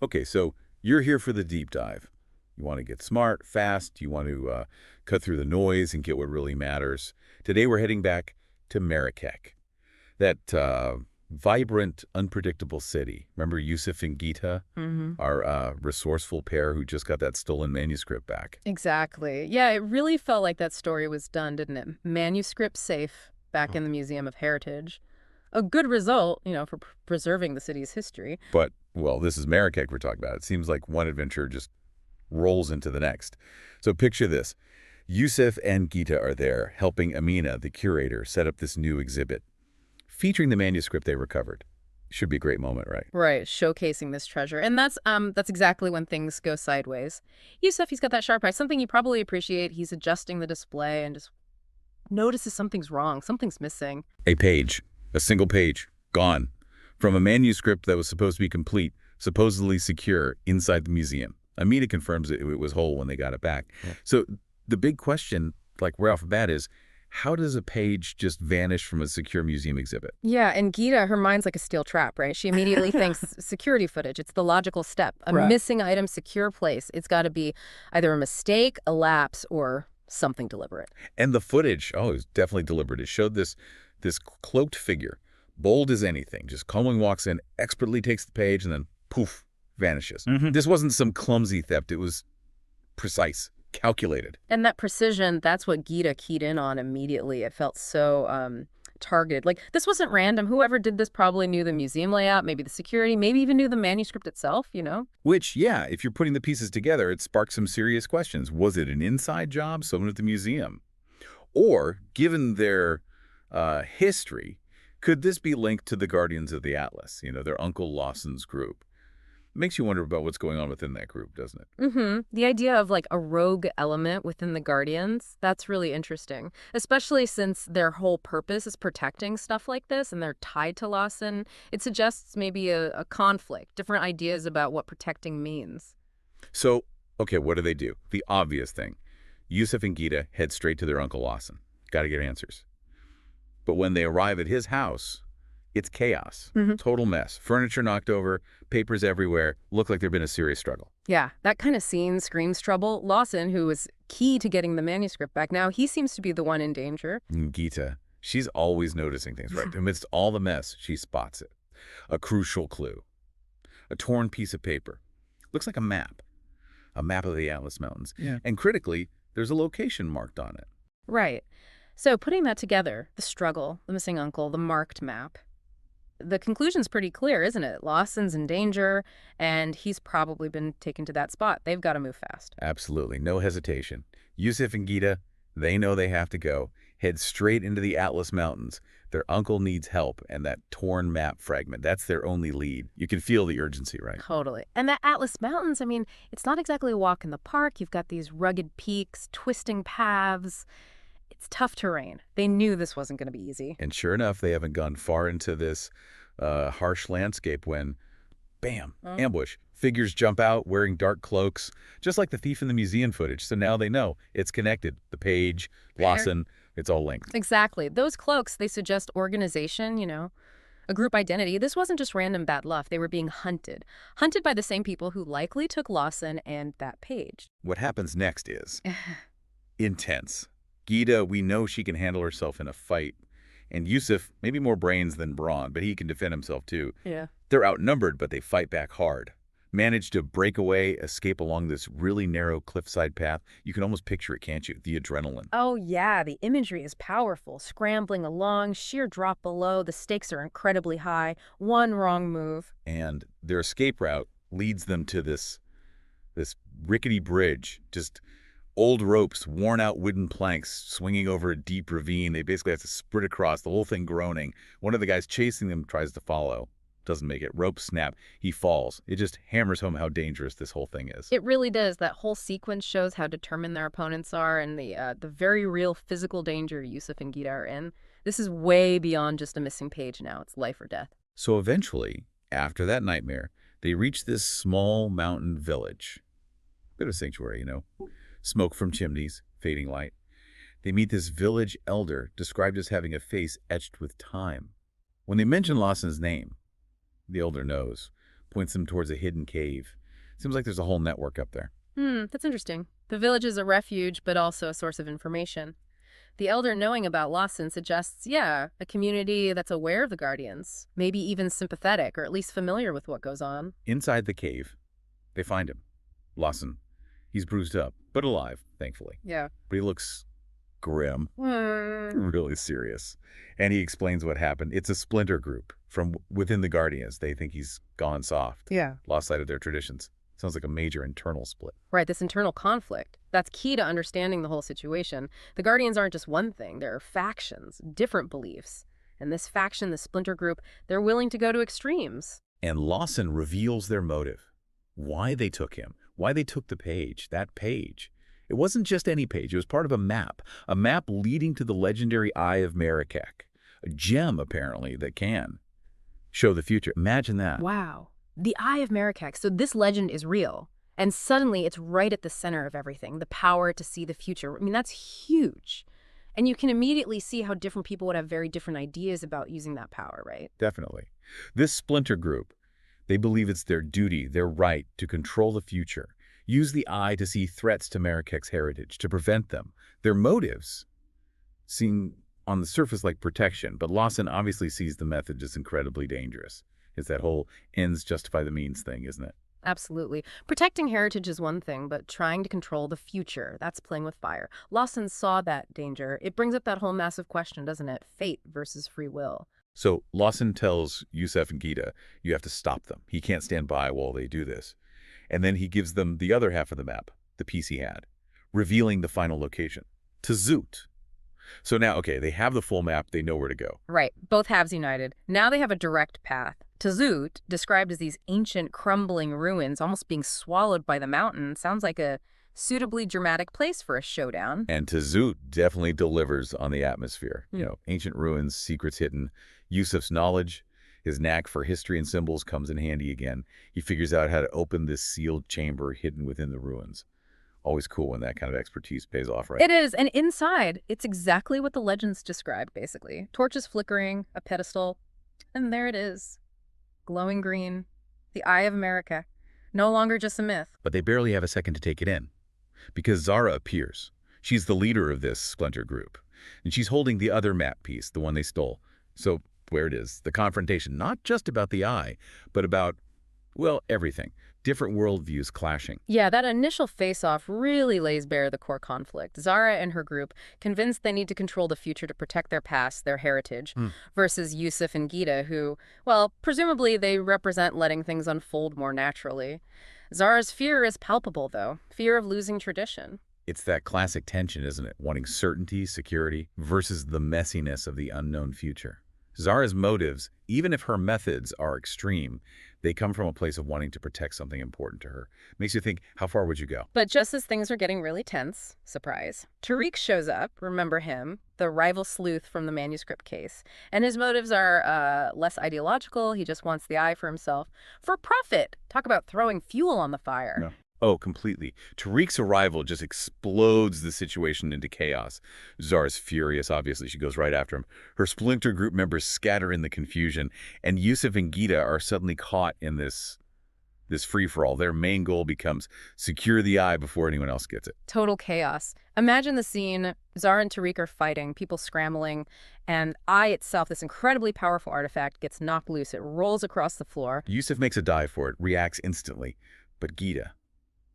Okay, so you're here for the deep dive. You want to get smart, fast. You want to cut through the noise and get what really matters. Today we're heading back to Marrakech, that vibrant, unpredictable city. Remember Youssef and Ghita, Hmm. our resourceful pair who just got that stolen manuscript back? Exactly. Yeah, it really felt like that story was done, didn't it? Manuscript safe back Oh. in the Museum of Heritage. A good result, for preserving the city's history. But, well, this is Marrakech we're talking about. It seems like one adventure just rolls into the next. So picture this. Youssef and Ghita are there, helping Amina, the curator, set up this new exhibit, featuring the manuscript they recovered. Should be a great moment, right? Right, showcasing this treasure. And that's exactly when things go sideways. Yusuf, he's got that sharp eye, something you probably appreciate. He's adjusting the display and just notices something's wrong, something's missing. A page, a single page, gone. From a manuscript that was supposed to be complete, supposedly secure, inside the museum. Amina confirms it was whole when they got it back. Yeah. So the big question, like right off the bat, is how does a page just vanish from a secure museum exhibit? Yeah, and Geeta, her mind's like a steel trap, right? She immediately thinks security footage. It's the logical step. A Right. missing item, secure place. It's got to be either a mistake, a lapse, or something deliberate. And the footage, oh, it was definitely deliberate. It showed this cloaked figure, bold as anything, just calmly walks in, expertly takes the page, and then poof, vanishes. This wasn't some clumsy theft. It was precise, calculated. And that precision, that's what Geeta keyed in on immediately. It felt so targeted. Like, this wasn't random. Whoever did this probably knew the museum layout, maybe the security, maybe even knew the manuscript itself. Which, yeah, if you're putting the pieces together, it sparks some serious questions. Was it an inside job, someone at the museum? Or, given their history, could this be linked to the Guardians of the Atlas, their Uncle Lawson's group? Makes you wonder about what's going on within that group, doesn't it? The idea of like a rogue element within the Guardians, that's really interesting, especially since their whole purpose is protecting stuff like this and they're tied to Lawson. It suggests maybe a conflict, different ideas about what protecting means. So, okay, what do? The obvious thing. Yusuf and Ghita head straight to their Uncle Lawson. Got to get answers. But when they arrive at his house, it's chaos. Total mess. Furniture knocked over, papers everywhere, look like there'd been a serious struggle. Yeah, that kind of scene screams trouble. Lawson, who was key to getting the manuscript back now, he seems to be the one in danger. And Ghita, she's always noticing things, right? Amidst all the mess, she spots it. A crucial clue. A torn piece of paper. Looks like a map. A map of the Atlas Mountains. Yeah. And critically, there's a location marked on it. Right. So putting that together, the struggle, the missing uncle, the marked map, the conclusion's pretty clear, isn't it? Lawson's in danger, and he's probably been taken to that spot. They've got to move fast. Absolutely. No hesitation. Yusuf and Ghita, they know they have to go. Head straight into the Atlas Mountains. Their uncle needs help, and that torn map fragment, that's their only lead. You can feel the urgency, right? Totally. And that Atlas Mountains, I mean, it's not exactly a walk in the park. You've got these rugged peaks, twisting paths. It's tough terrain. They knew this wasn't going to be easy. And sure enough, they haven't gone far into this harsh landscape when, bam, ambush. Figures jump out wearing dark cloaks, just like the thief in the museum footage. So now they know it's connected. The page, Lawson, it's all linked. Exactly. Those cloaks, they suggest organization, a group identity. This wasn't just random bad luck. They were being hunted. Hunted by the same people who likely took Lawson and that page. What happens next is intense. Ghita, we know she can handle herself in a fight. And Yusuf, maybe more brains than brawn, but he can defend himself too. Yeah. They're outnumbered, but they fight back hard. Manage to break away, escape along this really narrow cliffside path. You can almost picture it, can't you? The adrenaline. Oh, yeah. The imagery is powerful. Scrambling along, sheer drop below. The stakes are incredibly high. One wrong move. And their escape route leads them to this rickety bridge, just old ropes, worn-out wooden planks swinging over a deep ravine. They basically have to sprint across, the whole thing groaning. One of the guys chasing them tries to follow. Doesn't make it. Rope snap. He falls. It just hammers home how dangerous this whole thing is. It really does. That whole sequence shows how determined their opponents are and the very real physical danger Yusuf and Ghita are in. This is way beyond just a missing page now. It's life or death. So eventually, after that nightmare, they reach this small mountain village. Bit of sanctuary, Smoke from chimneys, fading light. They meet this village elder, described as having a face etched with time. When they mention Lawson's name, the elder knows. points them towards a hidden cave. Seems like there's a whole network up there. That's interesting. The village is a refuge, but also a source of information. The elder knowing about Lawson suggests, yeah, a community that's aware of the Guardians, maybe even sympathetic or at least familiar with what goes on. Inside the cave, they find him. Lawson. He's bruised up, but alive, thankfully. Yeah. But he looks grim, Hmm. really serious. And he explains what happened. It's a splinter group from within the Guardians. They think he's gone soft, Yeah. lost sight of their traditions. Sounds like a major internal split. Right, this internal conflict. That's key to understanding the whole situation. The Guardians aren't just one thing. There are factions, different beliefs. And this faction, the splinter group, they're willing to go to extremes. And Lawson reveals their motive. Why they took him. Why they took the page. That page. It wasn't just any page. It was part of a map leading to the legendary Eye of Marrakech. A gem, apparently, that can show the future. Imagine that. Wow. The Eye of Marrakech. So this legend is real. And suddenly it's right at the center of everything. The power to see the future. I mean, that's huge. And you can immediately see how different people would have very different ideas about using that power, right? Definitely. This splinter group, they believe it's their duty, their right to control the future. Use the eye to see threats to Marrakech's heritage, to prevent them. Their motives seem on the surface like protection, but Lawson obviously sees the method as incredibly dangerous. It's that whole ends justify the means thing, isn't it? Absolutely. Protecting heritage is one thing, but trying to control the future, that's playing with fire. Lawson saw that danger. It brings up that whole massive question, doesn't it? Fate versus free will. So Lawson tells Youssef and Ghita, you have to stop them. He can't stand by while they do this. And then he gives them the other half of the map, the piece he had, revealing the final location, Zoot. So now, okay, they have the full map. They know where to go. Right. Both halves united. Now they have a direct path. Zoot, described as these ancient, crumbling ruins almost being swallowed by the mountain, sounds like a suitably dramatic place for a showdown. And Zoot definitely delivers on the atmosphere. You know, ancient ruins, secrets hidden. Youssef's knowledge, his knack for history and symbols comes in handy again. He figures out how to open this sealed chamber hidden within the ruins. Always cool when that kind of expertise pays off, right? It is, and inside, it's exactly what the legends describe, basically. Torches flickering, a pedestal, and there it is. Glowing green, the Eye of America. No longer just a myth. But they barely have a second to take it in, because Zara appears. She's the leader of this splinter group, and she's holding the other map piece, the one they stole. So where it is, the confrontation, not just about the eye, but about, well, everything. Different worldviews clashing. Yeah, that initial face-off really lays bare the core conflict. Zara and her group, convinced they need to control the future to protect their past, their heritage, versus Youssef and Ghita, who, well, presumably they represent letting things unfold more naturally. Zara's fear is palpable, though. Fear of losing tradition. It's that classic tension, isn't it? Wanting certainty, security, versus the messiness of the unknown future. Zara's motives, even if her methods are extreme, they come from a place of wanting to protect something important to her. Makes you think, how far would you go? But just as things are getting really tense, surprise, Tariq shows up, remember him, the rival sleuth from the Manuscript case. And his motives are less ideological. He just wants the eye for himself. For profit. Talk about throwing fuel on the fire. No. Oh, completely. Tariq's arrival just explodes the situation into chaos. Zara's furious, obviously. She goes right after him. Her splinter group members scatter in the confusion, and Youssef and Ghita are suddenly caught in this free-for-all. Their main goal becomes secure the eye before anyone else gets it. Total chaos. Imagine the scene. Zara and Tariq are fighting, people scrambling, and eye itself, this incredibly powerful artifact, gets knocked loose. It rolls across the floor. Youssef makes a dive for it, reacts instantly. But Ghita,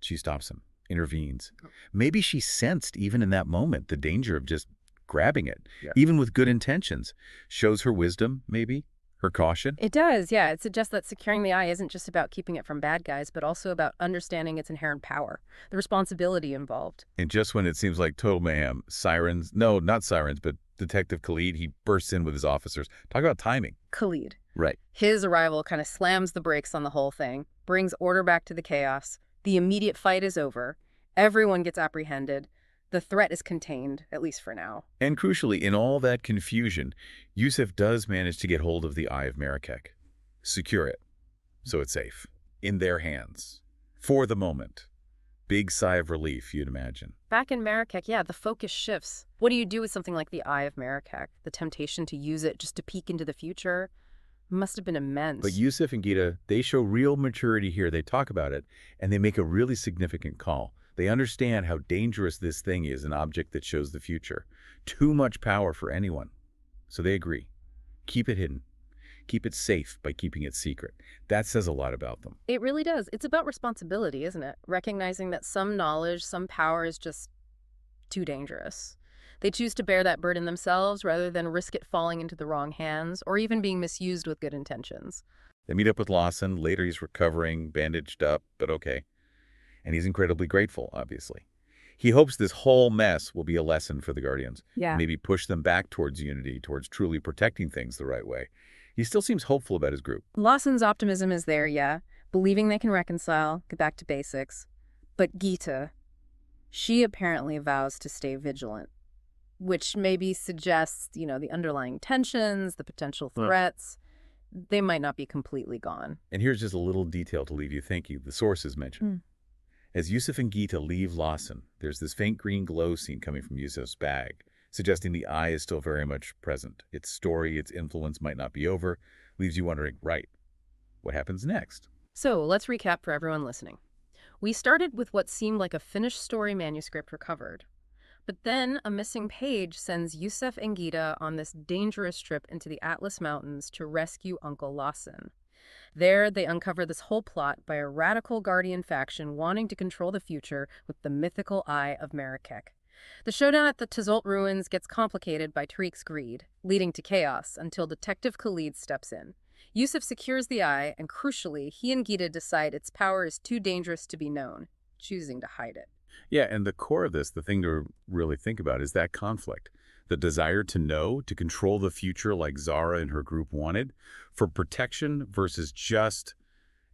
she stops him, intervenes. Maybe she sensed, even in that moment, the danger of just grabbing it, even with good intentions. Shows her wisdom, maybe, her caution. It does, yeah. It suggests that securing the eye isn't just about keeping it from bad guys, but also about understanding its inherent power, the responsibility involved. And just when it seems like total mayhem, sirens, no, not sirens, but Detective Khalid, he bursts in with his officers. Talk about timing. Khalid. Right. His arrival kind of slams the brakes on the whole thing, brings order back to the chaos. The immediate fight is over. Everyone gets apprehended. The threat is contained, at least for now. And crucially, in all that confusion, Youssef does manage to get hold of the Eye of Marrakech. Secure it, so it's safe. In their hands. For the moment. Big sigh of relief, you'd imagine. Back in Marrakech, yeah, the focus shifts. What do you do with something like the Eye of Marrakech? The temptation to use it just to peek into the future? Must have been But immense. Yusuf and Ghita, they show real maturity here. They talk about it, and they make a really significant call. They understand how dangerous this thing is, an object that shows the future. Too much power for anyone. So they agree. Keep it hidden. Keep it safe by keeping it secret. That says a lot about them. It really does. It's about responsibility, isn't it? Recognizing that some knowledge, some power is just too dangerous. They choose to bear that burden themselves rather than risk it falling into the wrong hands or even being misused with good intentions. They meet up with Lawson. Later, he's recovering, bandaged up, but okay. And he's incredibly grateful, obviously. He hopes this whole mess will be a lesson for the Guardians, and Yeah. maybe push them back towards unity, towards truly protecting things the right way. He still seems hopeful about his group. Lawson's optimism is there, yeah, believing they can reconcile, get back to basics. But Ghita, she apparently vows to stay vigilant, which maybe suggests, the underlying tensions, the potential threats. They might not be completely gone. And here's just a little detail to leave you thinking. The sources mentioned. Mm. As Yusuf and Ghita leave Lawson, there's this faint green glow seen coming from Yusuf's bag, suggesting the eye is still very much present. Its story, its influence might not be over, leaves you wondering, right, what happens next? So let's recap for everyone listening. We started with what seemed like a finished story manuscript recovered. But then a missing page sends Yusef and Ghita on this dangerous trip into the Atlas Mountains to rescue Uncle Lawson. There, they uncover this whole plot by a radical guardian faction wanting to control the future with the mythical Eye of Marrakech. The showdown at the Tazult ruins gets complicated by Tariq's greed, leading to chaos until Detective Khalid steps in. Yusuf secures the eye, and crucially, he and Ghita decide its power is too dangerous to be known, choosing to hide it. Yeah, and the core of this, the thing to really think about is that conflict. The desire to know, to control the future like Zara and her group wanted, for protection versus just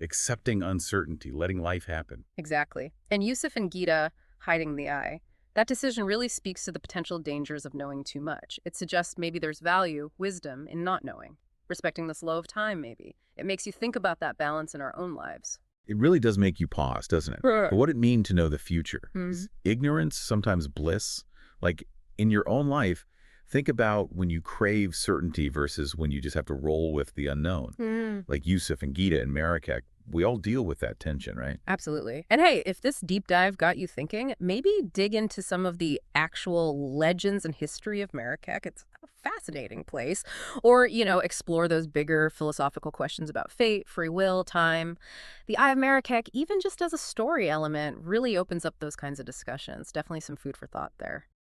accepting uncertainty, letting life happen. Exactly. And Yusuf and Ghita hiding the eye. That decision really speaks to the potential dangers of knowing too much. It suggests maybe there's value, wisdom, in not knowing, respecting the flow of time, maybe. It makes you think about that balance in our own lives. It really does make you pause, doesn't it? Sure. But what it mean to know the future? Mhm. Is ignorance sometimes bliss? Like in your own life, think about when you crave certainty versus when you just have to roll with the unknown. Mm. Like Yusuf and Ghita and Marrakech, we all deal with that tension, right? Absolutely. And hey, if this deep dive got you thinking, maybe dig into some of the actual legends and history of Marrakech. It's a fascinating place. Or, explore those bigger philosophical questions about fate, free will, time. The Eye of Marrakech, even just as a story element, really opens up those kinds of discussions. Definitely some food for thought there.